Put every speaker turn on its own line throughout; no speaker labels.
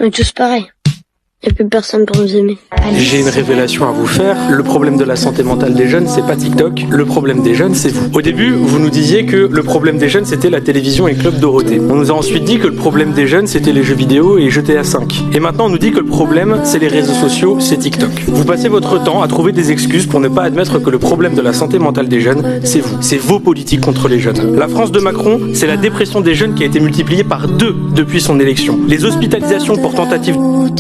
On est tous pareils. Il n'y a plus personne pour nous aimer.
J'ai une révélation à vous faire. Le problème de la santé mentale des jeunes, c'est pas TikTok. Le problème des jeunes, c'est vous. Au début, vous nous disiez que le problème des jeunes, c'était la télévision et Club Dorothée. On nous a ensuite dit que le problème des jeunes, c'était les jeux vidéo et GTA 5. Et maintenant, on nous dit que le problème, c'est les réseaux sociaux, c'est TikTok. Vous passez votre temps à trouver des excuses pour ne pas admettre que le problème de la santé mentale des jeunes, c'est vous. C'est vos politiques contre les jeunes. La France de Macron, c'est la dépression des jeunes qui a été multipliée par 2 depuis son élection. Les hospitalisations pour tentative,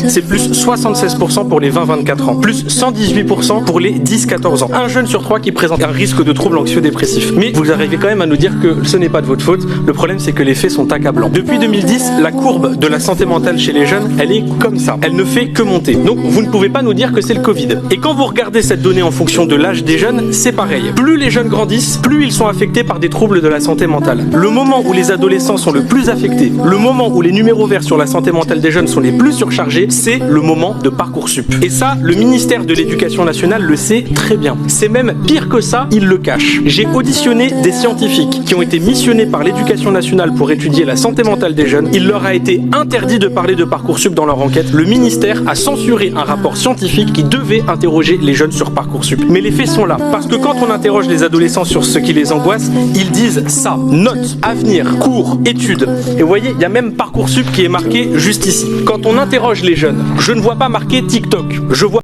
c'est plus 76% pour les 20-24 ans, plus 118% pour les 10-14 ans. Un jeune sur 3 qui présente un risque de troubles anxio-dépressifs. Mais vous arrivez quand même à nous dire que ce n'est pas de votre faute. Le problème, c'est que les faits sont accablants. Depuis 2010, la courbe de la santé mentale chez les jeunes, elle est comme ça. Elle ne fait que monter. Donc, vous ne pouvez pas nous dire que c'est le Covid. Et quand vous regardez cette donnée en fonction de l'âge des jeunes, c'est pareil. Plus les jeunes grandissent, plus ils sont affectés par des troubles de la santé mentale. Le moment où les adolescents sont le plus affectés, le moment où les numéros verts sur la santé mentale des jeunes sont les plus surchargés, c'est le moment de Parcoursup. Et ça, le ministère de l'Éducation nationale le sait très bien. C'est même pire que ça, il le cache. J'ai auditionné des scientifiques qui ont été missionnés par l'Éducation nationale pour étudier la santé mentale des jeunes. Il leur a été interdit de parler de Parcoursup dans leur enquête. Le ministère a censuré un rapport scientifique qui devait interroger les jeunes sur Parcoursup. Mais les faits sont là. Parce que quand on interroge les adolescents sur ce qui les angoisse, ils disent ça. Notes, avenir, cours, études. Et vous voyez, il y a même Parcoursup qui est marqué juste ici. Quand on interroge les jeunes, je ne vois pas marqué TikTok. Je vois